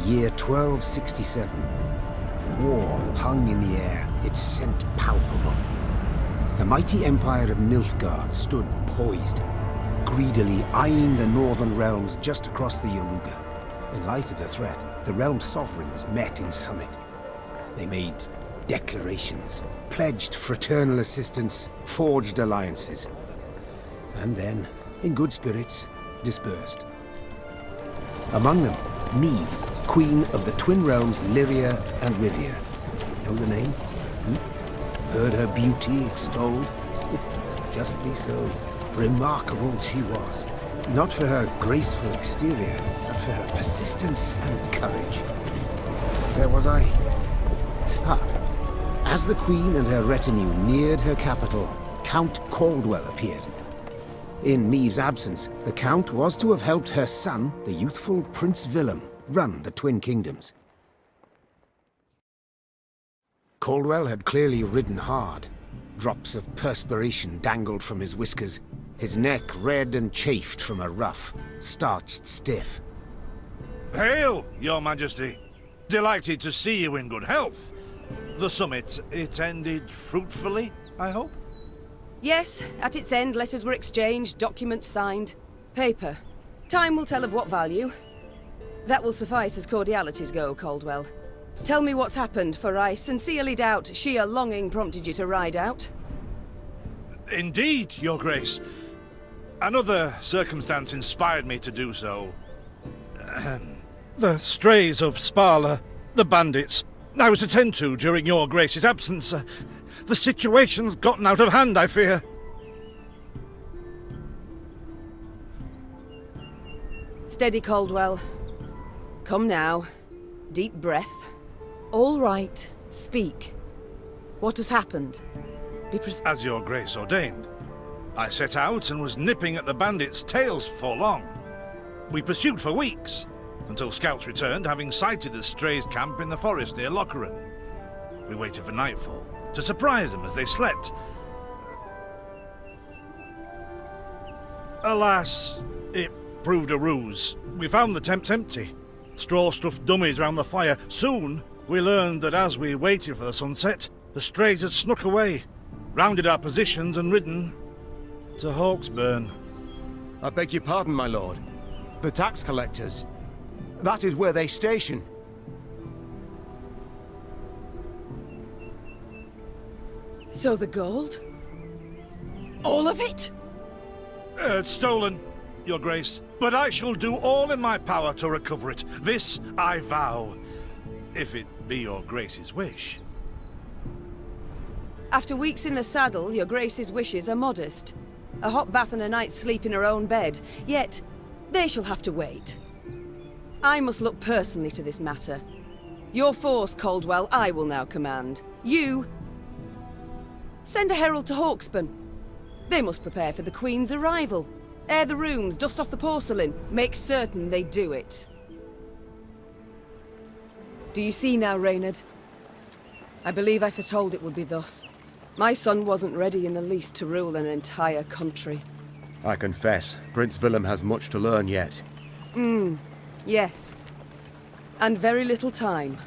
year 1267. War hung in the air, its scent palpable. The mighty empire of Nilfgaard stood poised, greedily eyeing the northern realms just across the Yaruga. In light of the threat, the realm's sovereigns met in summit. They made declarations, pledged fraternal assistance, forged alliances, and then, in good spirits, dispersed. Among them, Neve, Queen of the Twin Realms Lyria and Rivia. Know the name? Heard her beauty extolled? Justly so. Remarkable she was. Not for her graceful exterior, but for her persistence and courage. Where was I? As the Queen and her retinue neared her capital, Count Caldwell appeared. In Neve's absence, the Count was to have helped her son, the youthful Prince Willem, run the Twin Kingdoms. Caldwell had clearly ridden hard. Drops of perspiration dangled from his whiskers, his neck red and chafed from a ruff, starched stiff. Hail, Your Majesty! Delighted to see you in good health. The summit, it ended fruitfully, I hope? Yes, at its end letters were exchanged, documents signed. Paper. Time will tell of what value. That will suffice as cordialities go, Caldwell. Tell me what's happened, for I sincerely doubt sheer longing prompted you to ride out. Indeed, Your Grace. Another circumstance inspired me to do so. The strays of Sparla, the bandits, I was to tend to during Your Grace's absence. The situation's gotten out of hand, I fear. Steady, Caldwell. Come now. Deep breath. All right. Speak. What has happened? As Your Grace ordained. I set out and was nipping at the bandits' tails for long. We pursued for weeks, until scouts returned, having sighted the strays' camp in the forest near Locheren. We waited for nightfall to surprise them as they slept. Alas, it proved a ruse. We found the tents empty, straw-stuffed dummies round the fire. Soon, we learned that as we waited for the sunset, the strays had snuck away, rounded our positions and ridden to Hawksburn. I beg your pardon, my lord. The tax collectors. That is where they station. So the gold? All of it? It's stolen, Your Grace, but I shall do all in my power to recover it. This I vow, if it be Your Grace's wish. After weeks in the saddle, Your Grace's wishes are modest. A hot bath and a night's sleep in her own bed. Yet, they shall have to wait. I must look personally to this matter. Your force, Caldwell, I will now command. You... send a herald to Hawksburn. They must prepare for the Queen's arrival. Air the rooms, dust off the porcelain. Make certain they do it. Do you see now, Reynard? I believe I foretold it would be thus. My son wasn't ready in the least to rule an entire country. I confess, Prince Willem has much to learn yet. Yes. And very little time.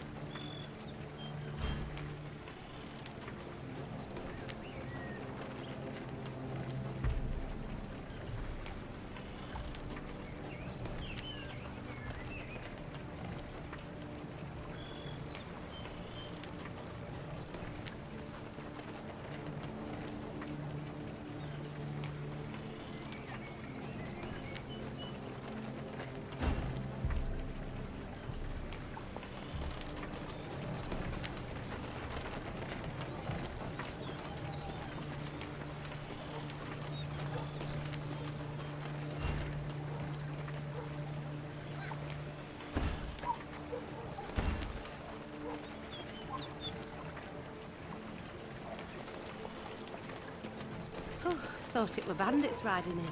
Thought it were bandits riding in.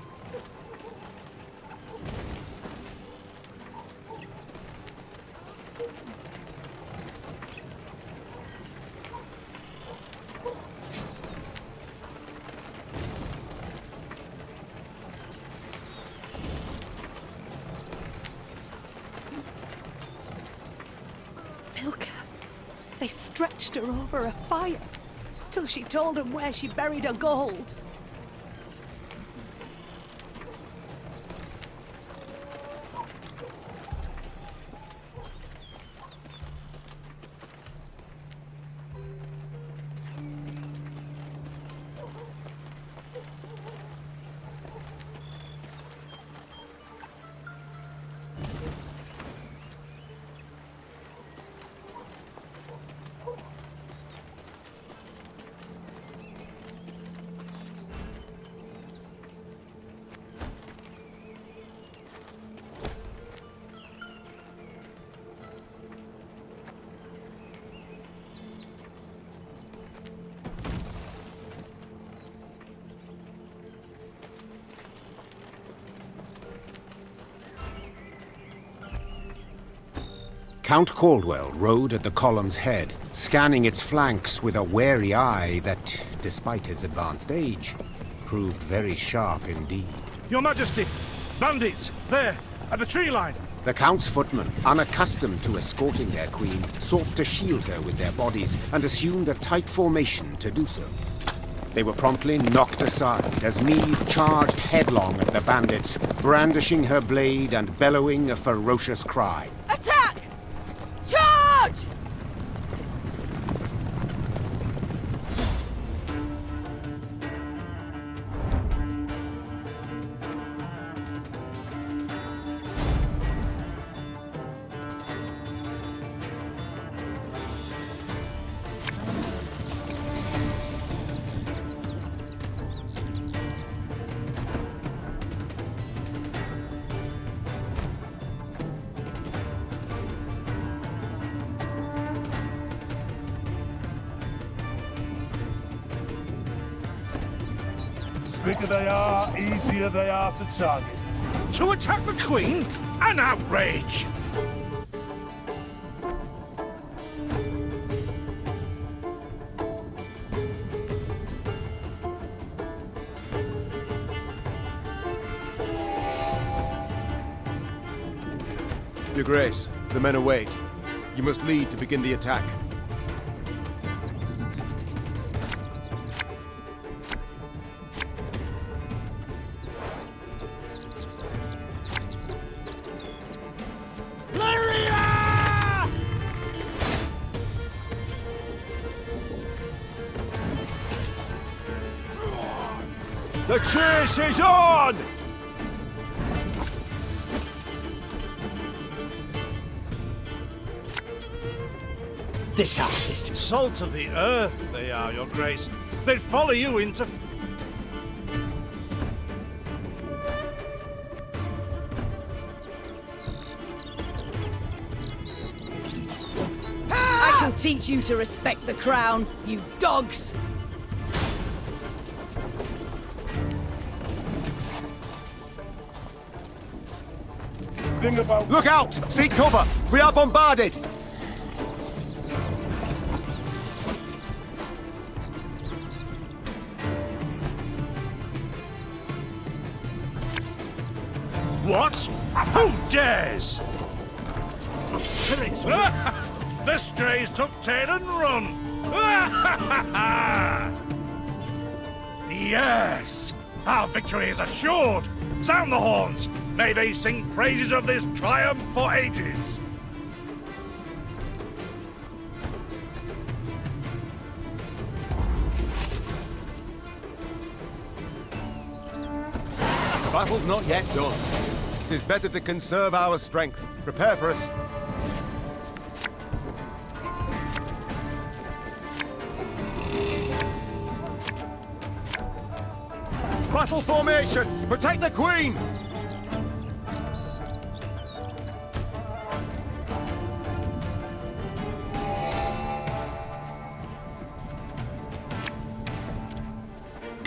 They stretched her over a fire till she told them where she buried her gold. Count Caldwell rode at the column's head, scanning its flanks with a wary eye that, despite his advanced age, proved very sharp indeed. Your Majesty! Bandits! There! At the tree line! The Count's footmen, unaccustomed to escorting their queen, sought to shield her with their bodies and assumed a tight formation to do so. They were promptly knocked aside as Meve charged headlong at the bandits, brandishing her blade and bellowing a ferocious cry. Attack! Charge! Bigger they are, easier they are to target. To attack the Queen? An outrage! Your Grace, the men await. You must lead to begin the attack. The chase is on! This artist. Salt of the earth, they are, Your Grace. They'd follow you into... I shall teach you to respect the crown, you dogs! Thing about... Look out! Seek cover! We are bombarded! What? Who dares? The spirits. The strays took tail and run! Yes! Our victory is assured! Sound the horns! May they sing praises of this triumph for ages! The battle's not yet done. It is better to conserve our strength. Prepare for us. Battle formation! Protect the Queen!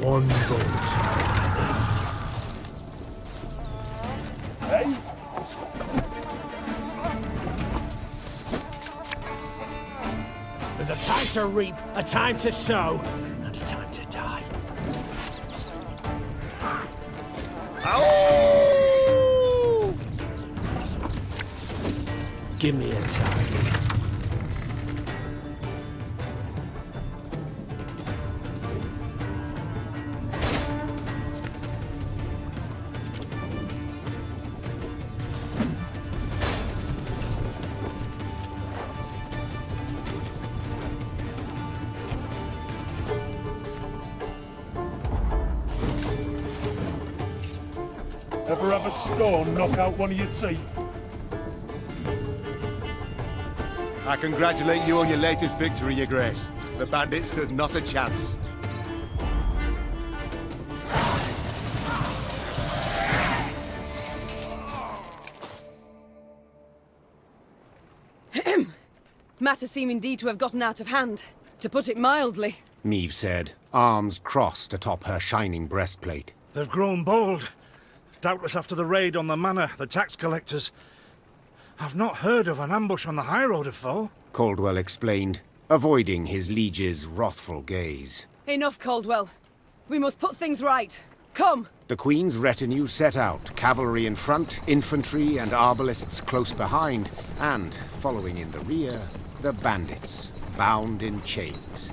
One vote. Hey? There's a time to reap, a time to sow, and a time to die. Ow! Give me a target. Ever have a stone knock out one of your teeth? I congratulate you on your latest victory, Your Grace. The bandits stood not a chance. Matters seem indeed to have gotten out of hand, to put it mildly. Meve said, arms crossed atop her shining breastplate. They've grown bold. Doubtless after the raid on the manor, the tax collectors. I've not heard of an ambush on the high road afore. Caldwell explained, avoiding his liege's wrathful gaze. Enough, Caldwell. We must put things right. Come! The Queen's retinue set out, cavalry in front, infantry and arbalists close behind, and, following in the rear, the bandits, bound in chains.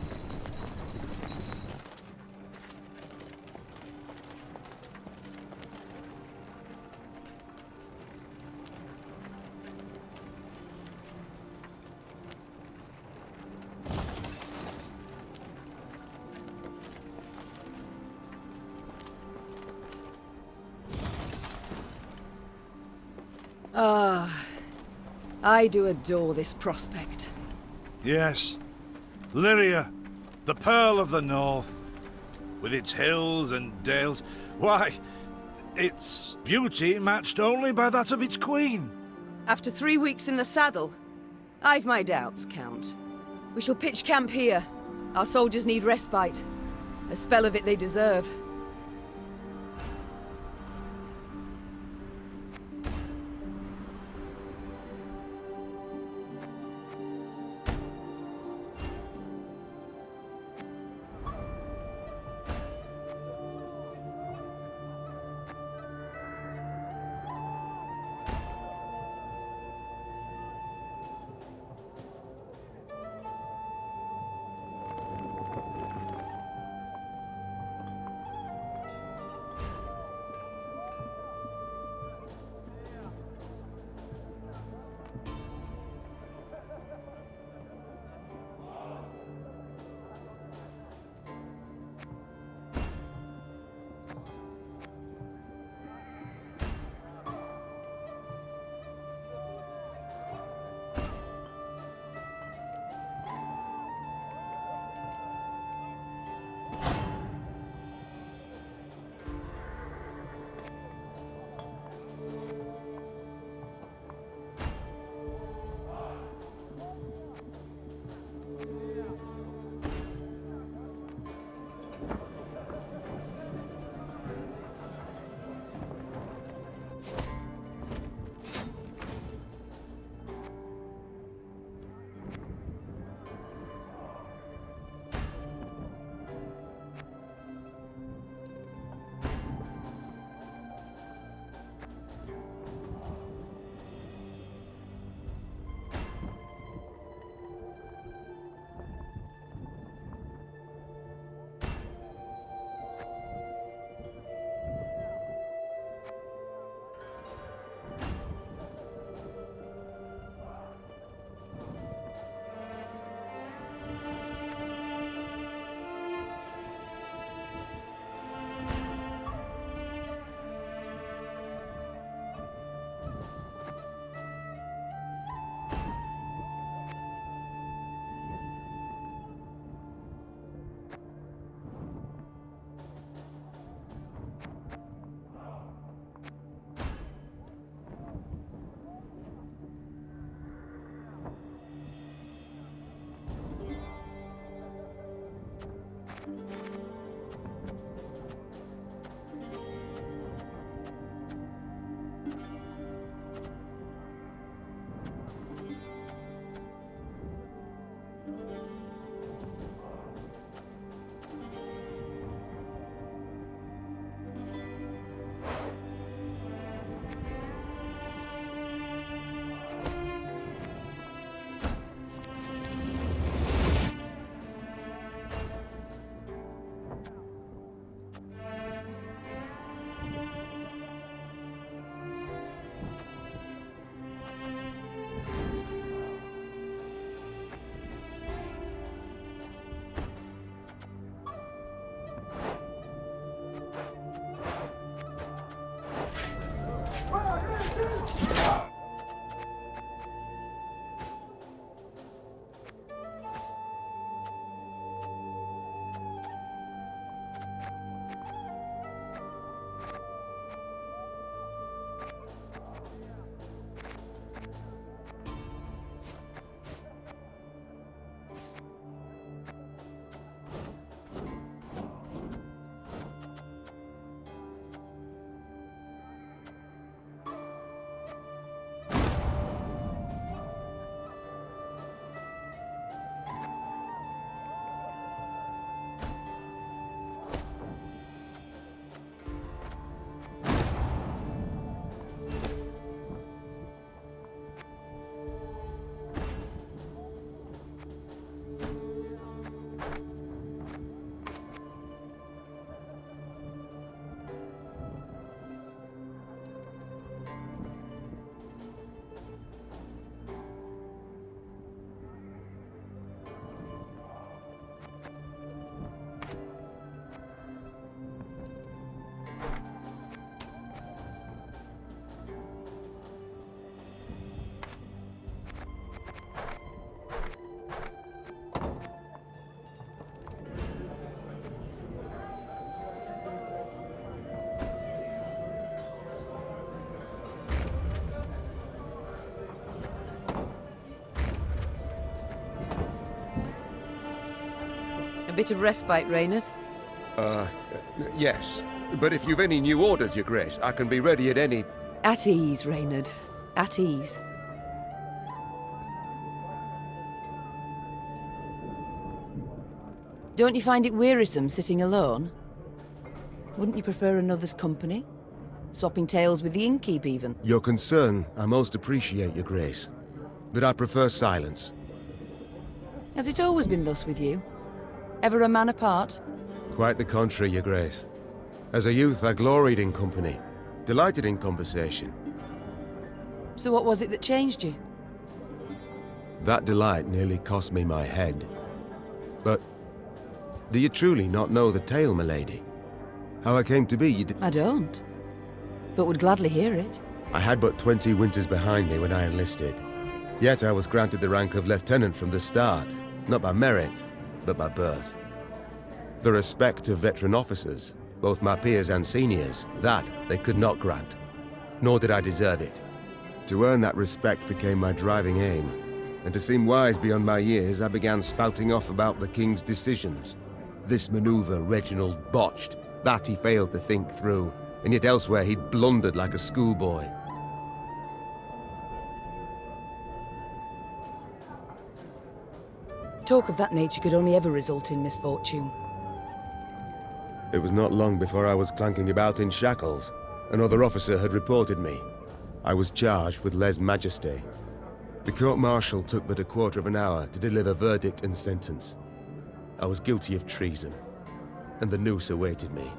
I do adore this prospect. Yes. Lyria, the Pearl of the North. With its hills and dales. Why, its beauty matched only by that of its queen. After 3 weeks in the saddle, I've my doubts, Count. We shall pitch camp here. Our soldiers need respite. A spell of it they deserve. A bit of respite, Reynard. Yes. But if you've any new orders, Your Grace, I can be ready at any... At ease, Reynard. At ease. Don't you find it wearisome sitting alone? Wouldn't you prefer another's company? Swapping tales with the innkeep, even? Your concern, I most appreciate, Your Grace. But I prefer silence. Has it always been thus with you? Ever a man apart? Quite the contrary, Your Grace. As a youth, I gloried in company, delighted in conversation. So what was it that changed you? That delight nearly cost me my head. But do you truly not know the tale, milady? How I came to be, you I don't, but would gladly hear it. I had but 20 winters behind me when I enlisted. Yet I was granted the rank of lieutenant from the start, not by merit, but by birth. The respect of veteran officers, both my peers and seniors, that they could not grant. Nor did I deserve it. To earn that respect became my driving aim, and to seem wise beyond my years, I began spouting off about the king's decisions. This maneuver Reginald botched, that he failed to think through, and yet elsewhere he'd blundered like a schoolboy. Talk of that nature could only ever result in misfortune. It was not long before I was clanking about in shackles. Another officer had reported me. I was charged with lèse-majesté. The court-martial took but a quarter of an hour to deliver verdict and sentence. I was guilty of treason, and the noose awaited me.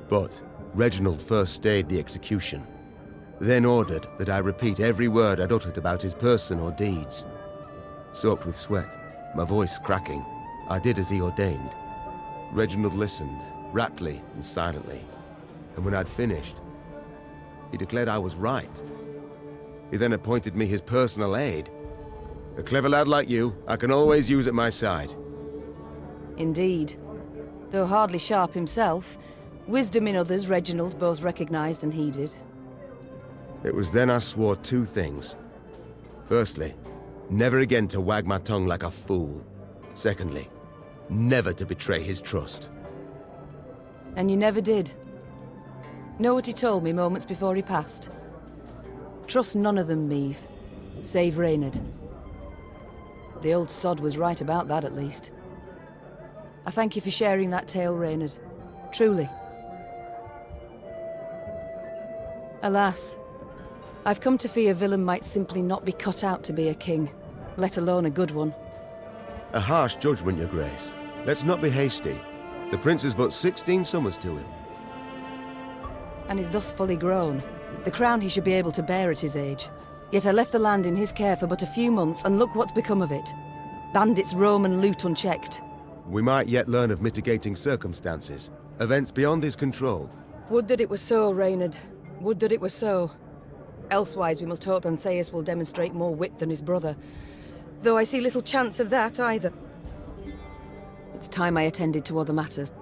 But Reginald first stayed the execution, then ordered that I repeat every word I'd uttered about his person or deeds. Soaked with sweat, my voice cracking, I did as he ordained. Reginald listened, raptly and silently, and when I'd finished, he declared I was right. He then appointed me his personal aide. A clever lad like you, I can always use at my side. Indeed. Though hardly sharp himself, wisdom in others Reginald both recognized and heeded. It was then I swore two things. Firstly, never again to wag my tongue like a fool. Secondly, never to betray his trust. And you never did. Know what he told me moments before he passed? Trust none of them, Meave. Save Reynard. The old sod was right about that, at least. I thank you for sharing that tale, Reynard. Truly. Alas, I've come to fear Willem might simply not be cut out to be a king, let alone a good one. A harsh judgment, Your Grace. Let's not be hasty. The prince is but 16 summers to him. And is thus fully grown. The crown he should be able to bear at his age. Yet I left the land in his care for but a few months, and look what's become of it. Bandits roam and loot unchecked. We might yet learn of mitigating circumstances, events beyond his control. Would that it were so, Reynard. Would that it were so. Elsewise, we must hope Ansaeus will demonstrate more wit than his brother. Though I see little chance of that either. It's time I attended to other matters.